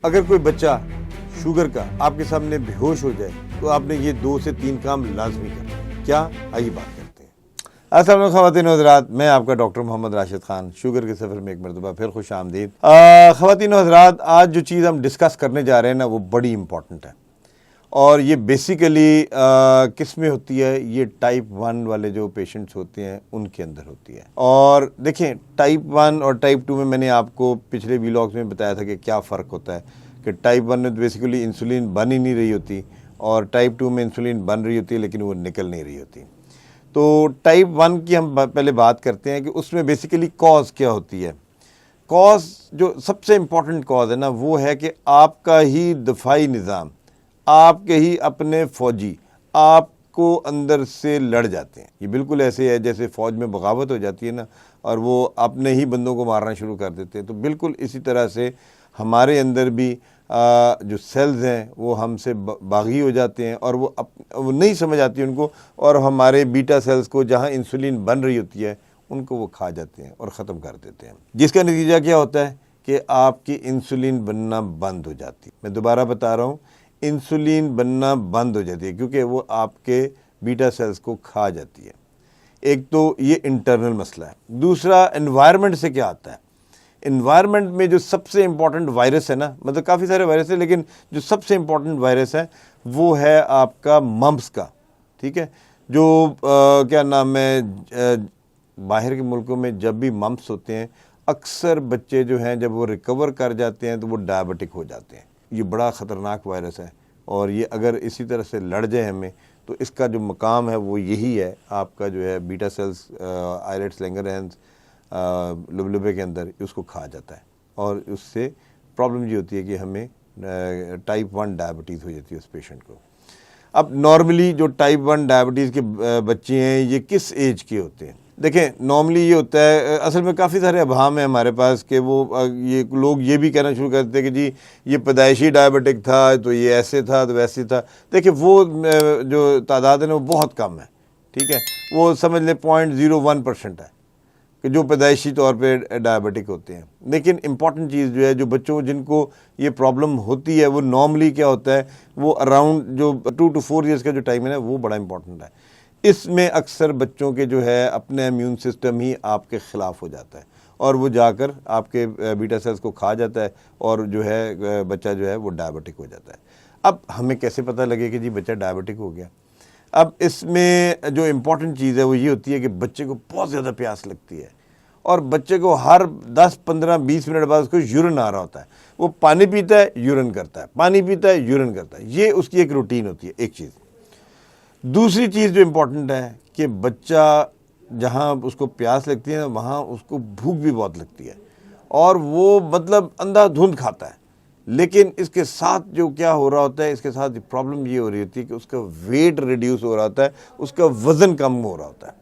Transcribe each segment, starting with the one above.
अगर कोई बच्चा शुगर का आपके सामने बेहोश हो जाए तो आपने ये 2 से 3 काम लाजमी करना। क्या, आइए बात करते हैं। अस्सलाम वालेकुम ख़वातीन व हज़रात, मैं आपका डॉक्टर मोहम्मद राशिद खान शुगर के सफ़र में एक मरतबा फिर खुश आमदीद। ख़वातीन व हज़रात, आज जो चीज़ हम डिस्कस करने जा रहे हैं ना, वो बड़ी इंपॉर्टेंट है और ये बेसिकली किस में होती है, ये टाइप 1 वाले जो पेशेंट्स होते हैं उनके अंदर होती है। और देखें, टाइप 1 और टाइप 2 में मैंने आपको पिछले व्लॉग्स में बताया था कि क्या फ़र्क होता है कि टाइप 1 में बेसिकली इंसुलिन बन ही नहीं रही होती और टाइप 2 में इंसुलिन बन रही होती है लेकिन वो निकल नहीं रही होती। तो टाइप 1 की हम पहले बात करते हैं कि उसमें बेसिकली कॉज क्या होती है। कॉज जो सबसे इम्पॉर्टेंट कॉज है ना, वो है कि आपका ही दफाई निज़ाम, आपके ही अपने फ़ौजी आपको अंदर से लड़ जाते हैं। ये बिल्कुल ऐसे है जैसे फ़ौज में बगावत हो जाती है ना और वो अपने ही बंदों को मारना शुरू कर देते हैं। तो बिल्कुल इसी तरह से हमारे अंदर भी जो सेल्स हैं वो हमसे बागी हो जाते हैं और वो नहीं समझ आती उनको, और हमारे बीटा सेल्स को जहाँ इंसुलिन बन रही होती है उनको वो खा जाते हैं और ख़त्म कर देते हैं, जिसका नतीजा क्या होता है कि आपकी इंसुलिन बनना बंद हो जाती है। मैं दोबारा बता रहा हूँ, इंसुलिन बनना बंद हो जाती है क्योंकि वो आपके बीटा सेल्स को खा जाती है। एक तो ये इंटरनल मसला है। दूसरा, एनवायरनमेंट से क्या आता है। एनवायरनमेंट में जो सबसे इम्पॉर्टेंट वायरस है ना, मतलब काफ़ी सारे वायरस है लेकिन जो सबसे इम्पॉर्टेंट वायरस है वो है आपका मम्प्स का। ठीक है, जो क्या नाम है, बाहर के मुल्कों में जब भी मम्प्स होते हैं अक्सर बच्चे जो हैं जब वो रिकवर कर जाते हैं तो वो डायबिटिक हो जाते हैं। ये बड़ा ख़तरनाक वायरस है और ये अगर इसी तरह से लड़ जाए हमें तो इसका जो मकाम है वो यही है, आपका जो है बीटा सेल्स आइलेट्स लैंगरहैंस लुबलुबे के अंदर उसको खा जाता है और उससे प्रॉब्लम ये होती है कि हमें टाइप 1 डायबिटीज़ हो जाती है उस पेशेंट को। अब नॉर्मली जो टाइप 1 डायबिटीज़ के बच्चे हैं ये किस एज के होते हैं। देखें, नॉर्मली ये होता है, असल में काफ़ी सारे अभाम है हमारे पास कि वो ये लोग ये भी कहना शुरू करते हैं कि जी ये पैदाइशी डायबिटिक था तो ये ऐसे था तो वैसे था। देखिए, वो जो तादाद है ना वो बहुत कम है। ठीक है, वो समझ लें 0.01% है कि जो पैदाइशी तौर पे डायबिटिक होते हैं। लेकिन इम्पॉर्टेंट चीज़ जो है, जो बच्चों जिनको ये प्रॉब्लम होती है वो नॉर्मली क्या होता है, वो अराउंड जो 2 to 4 ईयर्स का जो टाइम है ना वो बड़ा इंपॉर्टेंट है। इसमें अक्सर बच्चों के जो है अपने इम्यून सिस्टम ही आपके ख़िलाफ़ हो जाता है और वो जाकर आपके बीटा सेल्स को खा जाता है और जो है बच्चा जो है वो डायबिटिक हो जाता है। अब हमें कैसे पता लगे कि जी बच्चा डायबिटिक हो गया। अब इसमें जो इम्पॉर्टेंट चीज़ है वो ये होती है कि बच्चे को बहुत ज़्यादा प्यास लगती है और बच्चे को हर 10, 15, 20 मिनट बाद उसको यूरिन आ रहा होता है। वो पानी पीता है, यूरिन करता है, पानी पीता है, यूरिन करता है। ये उसकी एक रूटीन होती है, एक चीज़। दूसरी चीज़ जो इम्पोर्टेंट है कि बच्चा जहाँ उसको प्यास लगती है ना वहाँ उसको भूख भी बहुत लगती है और वो मतलब अंधाधुंध खाता है। लेकिन इसके साथ जो क्या हो रहा होता है, इसके साथ प्रॉब्लम ये हो रही होती है कि उसका वेट रिड्यूस हो रहा होता है, उसका वज़न कम हो रहा होता है।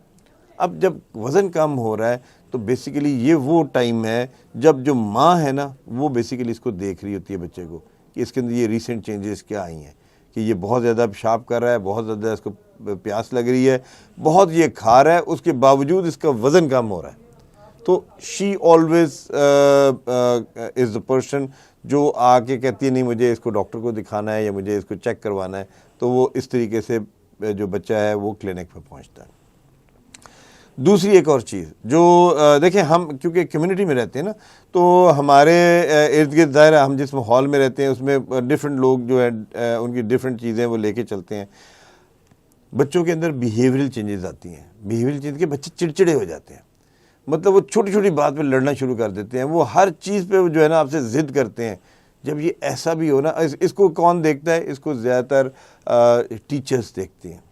अब जब वज़न कम हो रहा है तो बेसिकली ये वो टाइम है जब जो माँ है ना वो बेसिकली इसको देख रही होती है बच्चे को कि इसके अंदर ये रीसेंट चेंजेस क्या आई हैं, कि ये बहुत ज़्यादा पेशाब कर रहा है, बहुत ज़्यादा इसको प्यास लग रही है, बहुत ये खा रहा है, उसके बावजूद इसका वज़न कम हो रहा है। तो she always is the person जो आके कहती है नहीं मुझे इसको डॉक्टर को दिखाना है या मुझे इसको चेक करवाना है। तो वो इस तरीके से जो बच्चा है वो क्लिनिक पर पहुंचता है। दूसरी एक और चीज़ जो देखें, हम क्योंकि कम्युनिटी में रहते हैं ना तो हमारे इर्द गिर्द ज़ाहिर है हम जिस माहौल में रहते हैं उसमें डिफरेंट लोग जो है उनकी डिफरेंट चीज़ें वो लेके चलते हैं। बच्चों के अंदर बिहेवियरल चेंजेस आती हैं। बिहेवियरल चेंज के बच्चे चिड़चिड़े हो जाते हैं, मतलब वो छोटी छोटी बात पे लड़ना शुरू कर देते हैं, वो हर चीज़ पे जो है ना आपसे ज़िद करते हैं। जब ये ऐसा भी हो ना, इसको कौन देखता है, इसको ज़्यादातर टीचर्स देखते हैं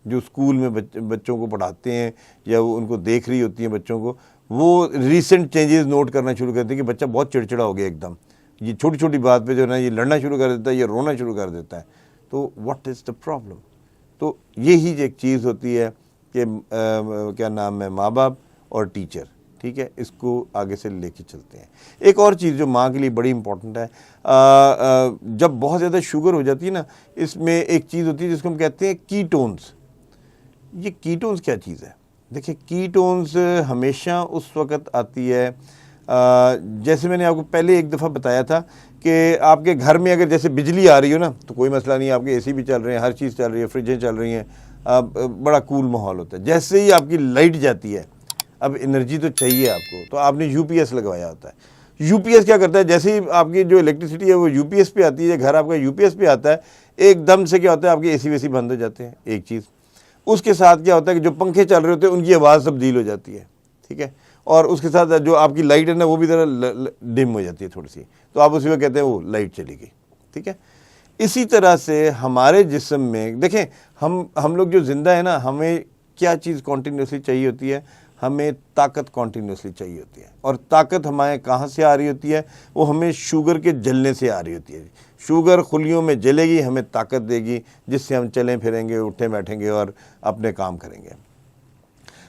जो स्कूल में बच्चों को पढ़ाते हैं या वो उनको देख रही होती हैं बच्चों को। वो रीसेंट चेंजेस नोट करना शुरू करते हैं कि बच्चा बहुत चिड़चिड़ा हो गया एकदम, ये छोटी छोटी बात पे जो है ना ये लड़ना शुरू कर देता है, ये रोना शुरू कर देता है। तो व्हाट इज़ द प्रॉब्लम। तो यही एक चीज़ होती है कि क्या नाम है, माँ बाप और टीचर, ठीक है, इसको आगे से लेके चलते हैं। एक और चीज़ जो माँ के लिए बड़ी इंपॉर्टेंट है, जब बहुत ज़्यादा शुगर हो जाती है ना, इसमें एक चीज़ होती है जिसको हम कहते हैं कीटोन्स। ये कीटोन्स क्या चीज़ है। देखिए, कीटोन्स हमेशा उस वक़्त आती है जैसे मैंने आपको पहले एक दफ़ा बताया था कि आपके घर में अगर जैसे बिजली आ रही हो ना तो कोई मसला नहीं, आपके एसी भी चल रहे हैं, हर चीज़ चल रही है, फ्रिजें चल रही हैं, बड़ा कूल माहौल होता है। जैसे ही आपकी लाइट जाती है, अब एनर्जी तो चाहिए आपको, तो आपने यूपीएस लगवाया होता है। यूपीएस क्या करता है, जैसे ही आपकी जो इलेक्ट्रिसिटी है वो यूपीएस पे आती है, घर आपका यूपीएस पे आता है, एकदम से क्या होता है, आपके एसी वेसी बंद हो जाते हैं, एक चीज़। उसके साथ क्या होता है कि जो पंखे चल रहे होते हैं उनकी आवाज़ तब्दील हो जाती है, ठीक है, और उसके साथ जो आपकी लाइट है ना वो भी ज़रा डिम हो जाती है थोड़ी सी, तो आप उसी में कहते हैं वो लाइट चली गई, ठीक है। इसी तरह से हमारे जिस्म में देखें, हम लोग जो ज़िंदा है ना, हमें क्या चीज़ कॉन्टीन्यूसली चाहिए होती है, हमें ताकत कॉन्टीन्यूसली चाहिए होती है। और ताकत हमारे कहाँ से आ रही होती है, वो हमें शुगर के जलने से आ रही होती है। शुगर खुलियों में जलेगी, हमें ताकत देगी, जिससे हम चलें फिरेंगे, उठे बैठेंगे और अपने काम करेंगे।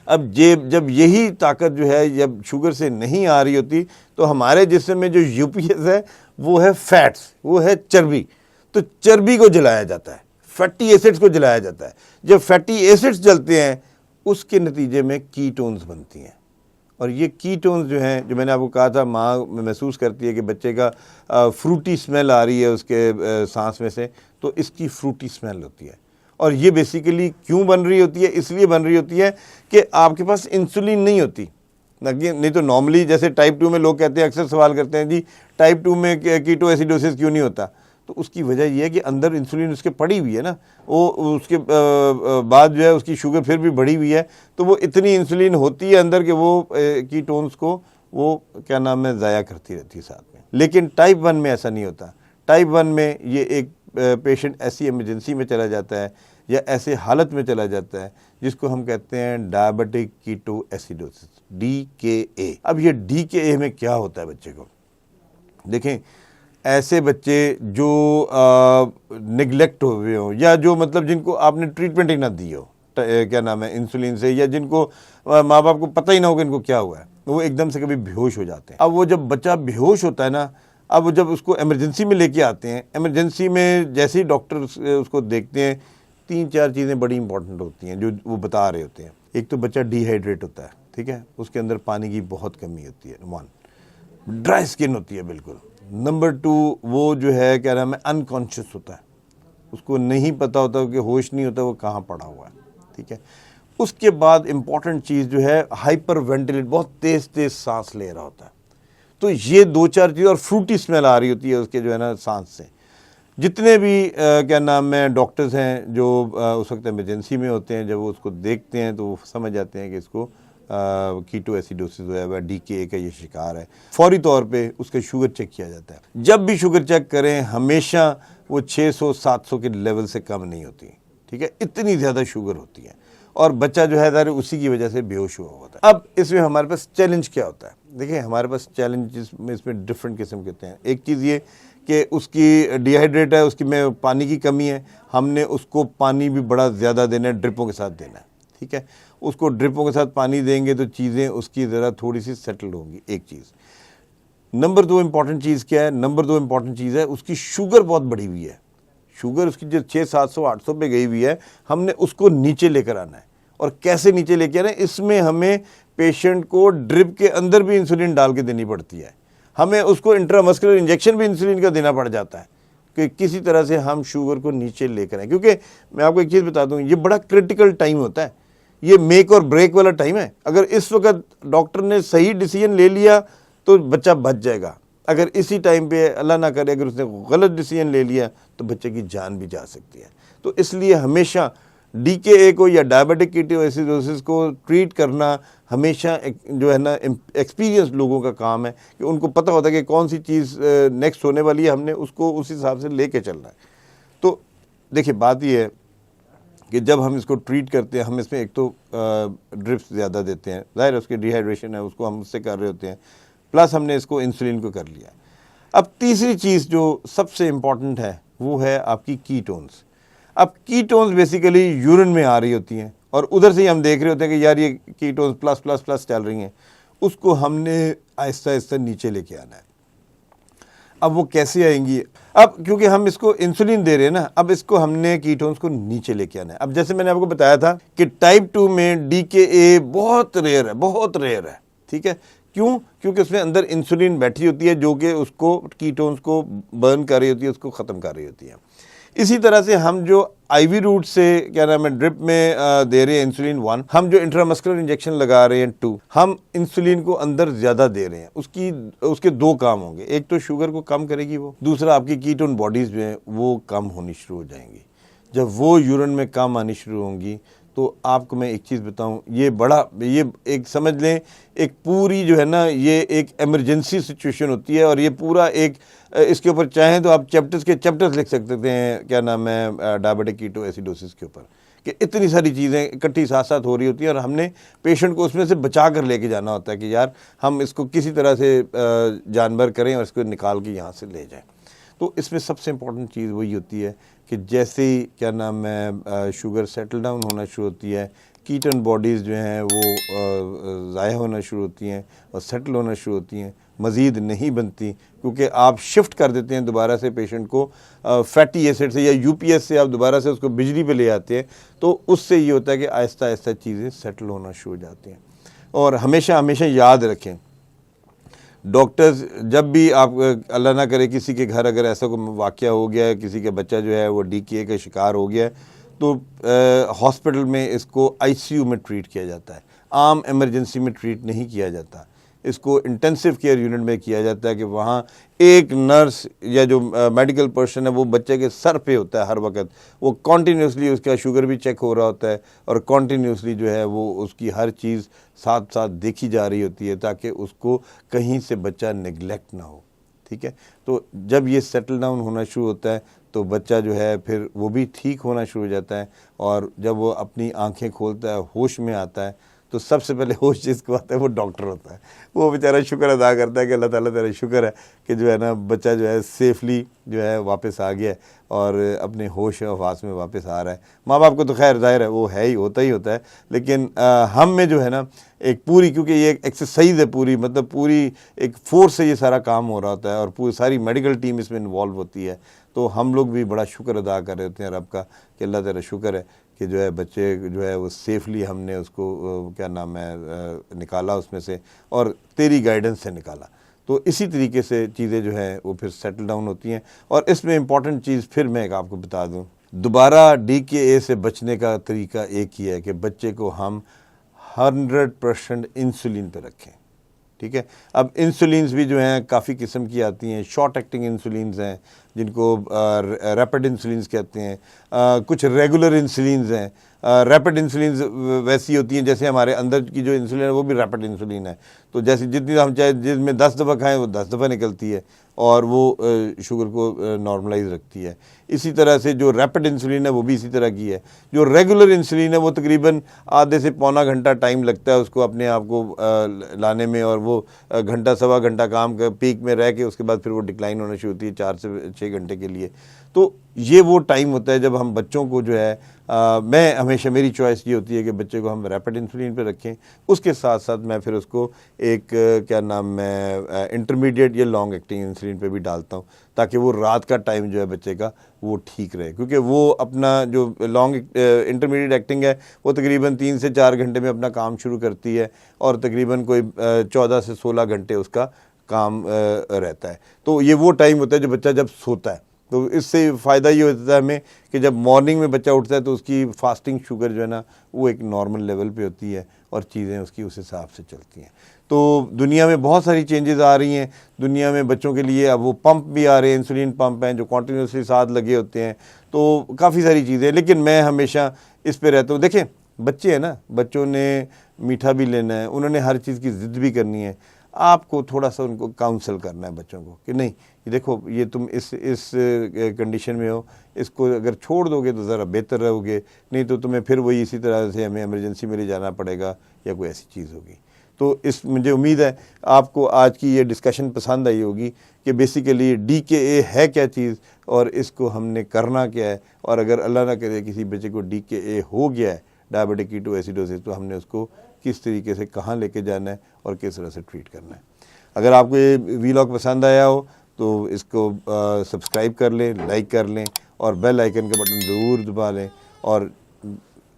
अब जब यही ताकत जो है जब शुगर से नहीं आ रही होती, तो हमारे जिस्म में जो यूपीएस है वो है फैट्स, वो है चर्बी। तो चर्बी को जलाया जाता है, फैटी एसिड्स को जलाया जाता है। जब फैटी एसिड्स जलते हैं, उसके नतीजे में कीटोन्स बनती हैं। और ये कीटोन्स जो हैं, जो मैंने आपको कहा था, माँ महसूस करती है कि बच्चे का फ्रूटी स्मेल आ रही है उसके सांस में से, तो इसकी फ्रूटी स्मेल होती है। और ये बेसिकली क्यों बन रही होती है, इसलिए बन रही होती है कि आपके पास इंसुलिन नहीं होती। नहीं तो नॉर्मली जैसे टाइप 2 में लोग कहते हैं, अक्सर सवाल करते हैं जी टाइप 2 में कीटो एसिडोसिस क्यों नहीं होता, तो उसकी वजह यह है कि अंदर इंसुलिन उसके पड़ी हुई है ना, वो उसके बाद जो है उसकी शुगर फिर भी बढ़ी हुई है, तो वो इतनी इंसुलिन होती है अंदर कि वो कीटोन्स को वो क्या नाम है ज़ाया करती रहती है साथ में। लेकिन टाइप 1 में ऐसा नहीं होता। टाइप 1 में ये एक पेशेंट ऐसी इमरजेंसी में चला जाता है या ऐसे हालत में चला जाता है जिसको हम कहते हैं डायबिटिक कीटो एसिडोसिस, DKA। अब ये DKA में क्या होता है बच्चे को, देखें, ऐसे बच्चे जो निगलेक्ट हुए हों या जो मतलब जिनको आपने ट्रीटमेंट ही ना दी हो, क्या नाम है, इंसुलिन से, या जिनको माँ बाप को पता ही ना होगा इनको क्या हुआ है, वो एकदम से कभी बेहोश हो जाते हैं। अब वो जब बच्चा बेहोश होता है ना, अब वो जब उसको इमरजेंसी में लेके आते हैं, इमरजेंसी में जैसे ही डॉक्टर उसको देखते हैं, 3-4 चीज़ें बड़ी इंपॉर्टेंट होती हैं जो वो बता रहे होते हैं। एक तो बच्चा डिहाइड्रेट होता है, ठीक है, उसके अंदर पानी की बहुत कमी होती है, 1, ड्राई स्किन होती है बिल्कुल। नंबर 2, वो जो है क्या नाम है, अनकॉन्शियस होता है, उसको नहीं पता होता कि होश नहीं होता वो कहाँ पड़ा हुआ है, ठीक है। उसके बाद इम्पॉर्टेंट चीज़ जो है हाइपर वेंटिलेट, बहुत तेज़ तेज़ सांस ले रहा होता है। तो ये 2-4 चीज़, और फ्रूटी स्मेल आ रही होती है उसके जो है ना सांस से। जितने भी क्या नाम है डॉक्टर्स हैं जो उस वक्त इमरजेंसी में होते हैं, जब वो उसको देखते हैं तो वो समझ जाते हैं कि इसको कीटो एसिडोसिस हुआ है, DKA का ये शिकार है। फौरी तौर पे उसका शुगर चेक किया जाता है। जब भी शुगर चेक करें, हमेशा वो 600-700 के लेवल से कम नहीं होती, ठीक है, इतनी ज़्यादा शुगर होती है, और बच्चा जो है उसी की वजह से बेहोश हुआ होता है। अब इसमें हमारे पास चैलेंज क्या होता है, देखिए हमारे पास चैलेंज इसमें डिफरेंट किस्म के हैं। एक चीज़ ये कि उसकी डिहाइड्रेट है, उसकी में पानी की कमी है, हमने उसको पानी भी बड़ा ज़्यादा देना है, ड्रिपों के साथ देना है, ठीक है। उसको ड्रिपों के साथ पानी देंगे तो चीज़ें उसकी ज़रा थोड़ी सी सेटल होंगी, एक चीज़। नंबर 2 इम्पॉर्टेंट चीज़ क्या है, नंबर 2 इम्पॉर्टेंट चीज़ है उसकी शुगर बहुत बढ़ी हुई है। शुगर उसकी जो 600-700-800 पे गई हुई है, हमने उसको नीचे लेकर आना है। और कैसे नीचे लेकर आना है, इसमें हमें पेशेंट को ड्रिप के अंदर भी इंसुलिन डाल के देनी पड़ती है, हमें उसको इंट्रामस्कुलर इंजेक्शन भी इंसुलिन का देना पड़ जाता है कि किसी तरह से हम शुगर को नीचे लेकर आए। क्योंकि मैं आपको एक चीज़ बता दूं, ये बड़ा क्रिटिकल टाइम होता है, ये मेक और ब्रेक वाला टाइम है। अगर इस वक्त डॉक्टर ने सही डिसीजन ले लिया तो बच्चा बच जाएगा, अगर इसी टाइम पे अल्लाह ना करे अगर उसने गलत डिसीजन ले लिया तो बच्चे की जान भी जा सकती है। तो इसलिए हमेशा DKA को या डायबिटिक कीटो एसिडोसिस को ट्रीट करना हमेशा जो है ना एक्सपीरियंस लोगों का काम है, कि उनको पता होता है कि कौन सी चीज़ नेक्स्ट होने वाली है, हमने उसको उस हिसाब से लेके चलना है। तो देखिए बात ये है कि जब हम इसको ट्रीट करते हैं, हम इसमें एक तो ड्रिप्स ज़्यादा देते हैं, ज़ाहिर है उसकी डिहाइड्रेशन है उसको हम उससे कर रहे होते हैं, प्लस हमने इसको इंसुलिन को कर लिया। अब तीसरी चीज़ जो सबसे इम्पॉर्टेंट है वो है आपकी कीटोन्स। अब कीटोन्स बेसिकली यूरिन में आ रही होती हैं, और उधर से ही हम देख रहे होते हैं कि यार ये कीटोन्स प्लस प्लस प्लस चल रही हैं, उसको हमने आहिस्ता आहिस्ता नीचे लेके आना है। अब वो कैसे आएंगी, अब क्योंकि हम इसको इंसुलिन दे रहे हैं ना, अब इसको हमने कीटोन्स को नीचे लेके आना है। अब जैसे मैंने आपको बताया था कि टाइप 2 में DKA बहुत रेयर है, बहुत रेयर है, ठीक है, क्यों? क्योंकि उसमें अंदर इंसुलिन बैठी होती है जो कि उसको कीटोन्स को बर्न कर रही होती है, उसको ख़त्म कर रही होती है। इसी तरह से हम जो आईवी रूट से क्या नाम है ड्रिप में दे रहे हैं इंसुलिन 1, हम जो इंट्रामस्कुलर इंजेक्शन लगा रहे हैं 2, हम इंसुलिन को अंदर ज़्यादा दे रहे हैं। उसके 2 काम होंगे, एक तो शुगर को कम करेगी वो, दूसरा आपकी कीटोन बॉडीज़ जो हैं वो कम होनी शुरू हो जाएंगी। जब वो यूरिन में कम आनी शुरू होंगी तो आपको मैं एक चीज़ बताऊं, ये एक समझ लें एक पूरी जो है ना ये एक इमरजेंसी सिचुएशन होती है। और ये पूरा एक इसके ऊपर चाहें तो आप चैप्टर्स लिख सकते हैं, क्या नाम है, डायबिटिक कीटो एसिडोसिस के ऊपर, कि इतनी सारी चीज़ें इकट्ठी साथ साथ हो रही होती हैं और हमने पेशेंट को उसमें से बचा कर लेके जाना होता है कि यार हम इसको किसी तरह से जानवर करें और इसको निकाल के यहाँ से ले जाएं। तो इसमें सबसे इम्पोर्टेंट चीज़ वही होती है कि जैसे ही क्या नाम है शुगर सेटल डाउन होना शुरू होती है, कीटन बॉडीज़ जो हैं वो ज़ाया होना शुरू होती हैं और सेटल होना शुरू होती हैं, मज़ीद नहीं बनती, क्योंकि आप शिफ्ट कर देते हैं दोबारा से पेशेंट को फैटी एसिड से या यूपीएस से आप दोबारा से उसको बिजली पे ले आते हैं। तो उससे ये होता है कि आहिस्ता आहिस्ता चीज़ें सेटल होना शुरू हो जाती हैं। और हमेशा हमेशा याद रखें, डॉक्टर्स जब भी आप अल्लाह ना करे किसी के घर अगर ऐसा कोई वाक़या हो गया है, किसी का बच्चा जो है वो डीके का शिकार हो गया है, तो हॉस्पिटल में इसको आईसीयू में ट्रीट किया जाता है, आम इमरजेंसी में ट्रीट नहीं किया जाता। इसको इंटेंसिव केयर यूनिट में किया जाता है कि वहाँ एक नर्स या जो मेडिकल पर्सन है वो बच्चे के सर पे होता है हर वक्त, वो कॉन्टीन्यूसली उसका शुगर भी चेक हो रहा होता है और कॉन्टीन्यूसली जो है वो उसकी हर चीज़ साथ साथ देखी जा रही होती है ताकि उसको कहीं से बच्चा नेग्लेक्ट ना हो। ठीक है, तो जब ये सेटल डाउन होना शुरू होता है तो बच्चा जो है फिर वो भी ठीक होना शुरू हो जाता है और जब वो अपनी आंखें खोलता है, होश में आता है, तो सबसे पहले होश जिसको आता है वो डॉक्टर होता है। वो बेचारा शुक्र अदा करता है कि अल्लाह ताला तेरा शुक्र है कि जो है ना बच्चा जो है सेफली जो है वापस आ गया है और अपने होश और हवास में वापस आ रहा है। माँ बाप को तो खैर ज़ाहिर है वो है ही, होता ही होता है, लेकिन हम में जो है ना एक पूरी, क्योंकि ये एक एक्सरसाइज है पूरी, मतलब पूरी एक फोर्स से ये सारा काम हो रहा होता है और पूरी सारी मेडिकल टीम इसमें इन्वॉल्व होती है। तो हम लोग भी बड़ा शुक्र अदा कर रहे होते हैं रब का कि अल्लाह तेरा शुक्र है कि जो है बच्चे जो है वो सेफली हमने उसको क्या नाम है निकाला उसमें से और तेरी गाइडेंस से निकाला। तो इसी तरीके से चीज़ें जो हैं वो फिर सेटल डाउन होती हैं। और इसमें इम्पॉर्टेंट चीज़ फिर मैं एक आपको बता दूं, दोबारा DKA से बचने का तरीका एक ही है कि बच्चे को हम 100% इंसुलिन पे रखें। ठीक है, अब इंसुलिन्स भी जो हैं काफ़ी किस्म की आती हैं, शॉर्ट एक्टिंग इंसुलिन्स हैं जिनको रैपिड इंसुलिन्स कहते हैं, कुछ रेगुलर इंसुलिन्स हैं। रैपिड इंसुलिन्स वैसी होती हैं जैसे हमारे अंदर की जो इंसुलिन है वो भी रैपिड इंसुलिन है, तो जैसे जितनी हम चाहे जिसमें 10 दफ़ा खाएं वो 10 दफ़ा निकलती है और वो शुगर को नॉर्मलाइज रखती है। इसी तरह से जो रैपिड इंसुलिन है वो भी इसी तरह की है। जो रेगुलर इंसुलिन है वो तकरीबन आधे से पौना घंटा टाइम लगता है उसको अपने आप को लाने में और वो घंटा सवा घंटा काम कर पीक में रह के उसके बाद फिर वो डिक्लाइन होना शुरू होती है 4 से 6 घंटे के लिए। तो ये वो टाइम होता है जब हम बच्चों को जो है मैं हमेशा मेरी चॉइस ये होती है कि बच्चे को हम रैपिड इंसुलिन पे रखें, उसके साथ साथ मैं फिर उसको एक क्या नाम है इंटरमीडिएट या लॉन्ग एक्टिंग इंसुलिन पे भी डालता हूँ ताकि वो रात का टाइम जो है बच्चे का वो ठीक रहे, क्योंकि वो अपना जो लॉन्ग इंटरमीडिएट एक्टिंग है वो तकरीबन 3 से 4 घंटे में अपना काम शुरू करती है और तकरीबन कोई 14 से 16 घंटे उसका काम रहता है। तो ये वो टाइम होता है जो बच्चा जब सोता है। तो इससे फ़ायदा ये होता है हमें कि जब मॉर्निंग में बच्चा उठता है तो उसकी फास्टिंग शुगर जो है ना वो एक नॉर्मल लेवल पे होती है और चीज़ें उसकी उस हिसाब से चलती हैं। तो दुनिया में बहुत सारी चेंजेस आ रही हैं। दुनिया में बच्चों के लिए अब वो पंप भी आ रहे हैं, इंसुलिन पंप हैं जो कॉन्टीन्यूसली साथ लगे होते हैं, तो काफ़ी सारी चीज़ें। लेकिन मैं हमेशा इस पे रहता हूँ, देखें बच्चे हैं ना, बच्चों ने मीठा भी लेना है, उन्होंने हर चीज़ की ज़िद भी करनी है। आपको थोड़ा सा उनको काउंसल करना है बच्चों को कि नहीं ये देखो ये तुम इस कंडीशन में हो, इसको अगर छोड़ दोगे तो ज़रा बेहतर रहोगे, नहीं तो तुम्हें फिर वही इसी तरह से हमें इमरजेंसी में ले जाना पड़ेगा या कोई ऐसी चीज़ होगी। तो इस मुझे उम्मीद है आपको आज की ये डिस्कशन पसंद आई होगी कि बेसिकली DKA है क्या चीज़ और इसको हमने करना क्या है, और अगर अल्लाह ना करे किसी बच्चे को DKA हो गया है डायबिटिक कीटो एसिडोसिस तो हमने उसको किस तरीके से कहाँ लेके जाना है और किस तरह से ट्रीट करना है। अगर आपको ये वीलॉग पसंद आया हो तो इसको सब्सक्राइब कर लें, लाइक कर लें और बेल आइकन का बटन ज़रूर दबा लें। और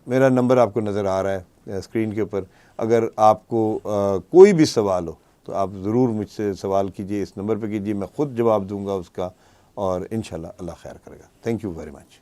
मेरा नंबर आपको नज़र आ रहा है स्क्रीन के ऊपर, अगर आपको कोई भी सवाल हो तो आप ज़रूर मुझसे सवाल कीजिए, इस नंबर पे कीजिए, मैं ख़ुद जवाब दूंगा उसका, और इंशाल्लाह अल्लाह खैर करेगा। Thank you very much.